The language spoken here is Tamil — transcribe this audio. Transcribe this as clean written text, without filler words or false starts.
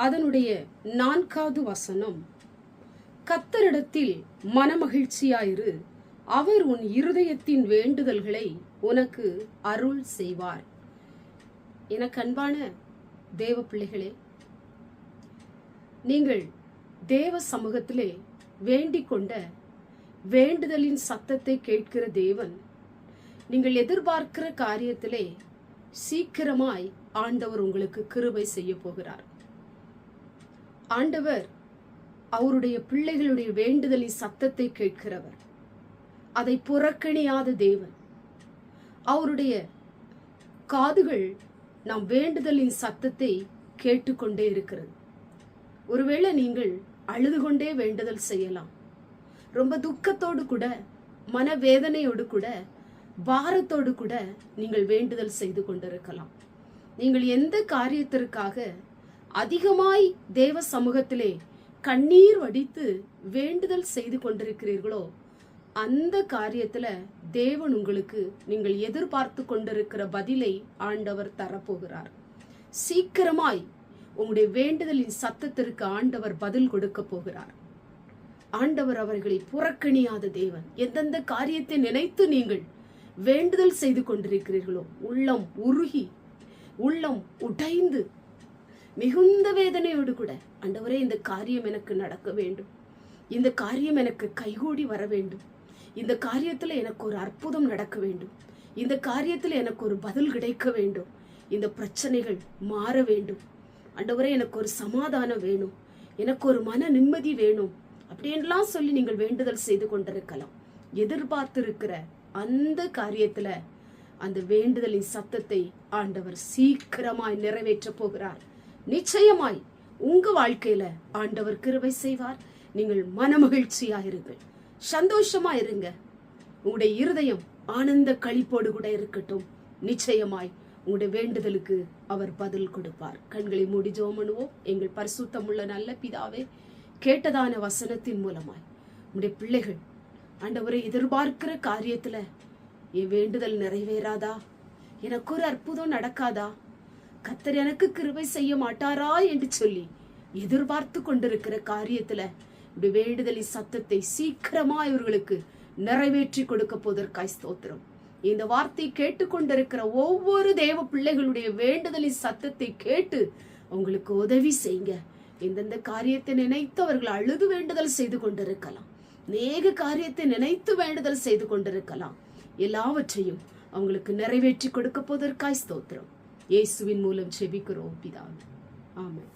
அதனுடைய 4வது வசனம், கர்த்தரிடத்தில் மனமகிழ்ச்சியாயிரு, அவர் உன் இருதயத்தின் வேண்டுதல்களை உனக்கு அருள் செய்வார். எனக்கு அன்பான தேவ பிள்ளைகளே, நீங்கள் தேவ சமூகத்திலே வேண்டிக் கொண்ட வேண்டுதலின் சத்தத்தை கேட்கிற தேவன் நீங்கள் எதிர்பார்க்கிற காரியத்திலே சீக்கிரமாய் ஆண்டவர் உங்களுக்கு கிருபை செய்ய போகிறார். ஆண்டவர் அவருடைய பிள்ளைகளுடைய வேண்டுதலின் சத்தத்தை கேட்கிறவர். அதை புறக்கணியாத தேவன். அவருடைய காதுகள் நாம் வேண்டுதலின் சத்தத்தை கேட்டுக்கொண்டே இருக்கிறது. ஒருவேளை நீங்கள் அழுது கொண்டே வேண்டுதல் செய்யலாம். ரொம்ப துக்கத்தோடு கூட, மனவேதனையோடு கூட, பாரத்தோடு கூட நீங்கள் வேண்டுதல் செய்து கொண்டிருக்கலாம். நீங்கள் எந்த காரியத்திற்காக அதிகமாய் தேவ சமூகத்திலே கண்ணீர் வடித்து வேண்டுதல் செய்து கொண்டிருக்கிறீர்களோ அந்த காரியத்துல தேவன் உங்களுக்கு நீங்கள் எதிர்பார்த்து கொண்டிருக்கிற பதிலை ஆண்டவர் தரப்போகிறார். சீக்கிரமாய் உங்களுடைய வேண்டுதலின் சத்தத்திற்கு ஆண்டவர் பதில் கொடுக்க போகிறார். ஆண்டவர் அவர்களை புறக்கணியாத தேவன். எந்தெந்த காரியத்தை நினைத்து நீங்கள் வேண்டுதல் செய்து கொண்டிருக்கிறீர்களோ, உள்ளம் உருகி, உள்ளம் உடைந்து, மிகுந்த வேதனையோடு கூட, ஆண்டவரே இந்த காரியம் எனக்கு நடக்க வேண்டும், இந்த காரியம் எனக்கு கைகூடி வர வேண்டும், இந்த காரியத்துல எனக்கு ஒரு அற்புதம் நடக்க வேண்டும், இந்த காரியத்துல எனக்கு ஒரு பதில் கிடைக்க வேண்டும், இந்த பிரச்சனைகள் மாற வேண்டும், ஆண்டவரே எனக்கு ஒரு சமாதானம் வேணும், எனக்கு ஒரு மன நிம்மதி வேணும், அப்படின்லாம் சொல்லி நீங்கள் வேண்டுதல் செய்து கொண்டிருக்கலாம். எதிர்பார்த்திருக்கிற அந்த காரியத்துல அந்த வேண்டுதலின் சத்தத்தை ஆண்டவர் சீக்கிரமாய் நிறைவேற்ற போகிறார். நிச்சயமாய் உங்க வாழ்க்கையில ஆண்டவர் கிருபை செய்வார். நீங்கள் மனமகிழ்ச்சியா இருங்கள், சந்தோஷமா இருங்க. உங்களுடைய இருதயம் ஆனந்த களிப்போடு கூட இருக்கட்டும். நிச்சயமாய் உங்களுடைய வேண்டுதலுக்கு அவர் பதில் கொடுப்பார். கண்களை மூடி ஜெபம் பண்ணுவோம். எங்கள் பரிசுத்தமுள்ள நல்ல பிதாவே, கேட்டதான வசனத்தின் மூலமாய் உங்களுடைய பிள்ளைகள் ஆண்டவரை எதிர்பார்க்கிற காரியத்துல என் வேண்டுதல் நிறைவேறாதா, எனக்கு ஒரு அற்புதம் நடக்காதா, கர்த்தர் எனக்கு கிருபை செய்ய மாட்டாரா என்று சொல்லி எதிர்பார்த்து கொண்டிருக்கிற காரியத்துல இப்படி வேண்டுதலின் சத்தத்தை சீக்கிரமா இவர்களுக்கு நிறைவேற்றி கொடுக்க போவதற்காய் ஸ்தோத்திரம். இந்த வார்த்தை கேட்டுக்கொண்டிருக்கிற ஒவ்வொரு தேவ பிள்ளைகளுடைய வேண்டுதலின் சத்தத்தை கேட்டு அவங்களுக்கு உதவி செய்யுங்க. எந்தெந்த காரியத்தை நினைத்து அவர்கள் அழுது வேண்டுதல் செய்து கொண்டிருக்கலாம், அநேக காரியத்தை நினைத்து வேண்டுதல் செய்து கொண்டிருக்கலாம், எல்லாவற்றையும் அவங்களுக்கு நிறைவேற்றி கொடுக்க போவதற்காய் ஸ்தோத்திரம். இயேசுவின் மூலம் ஜெபிக்கிறோம் பிதாவே, ஆமென்.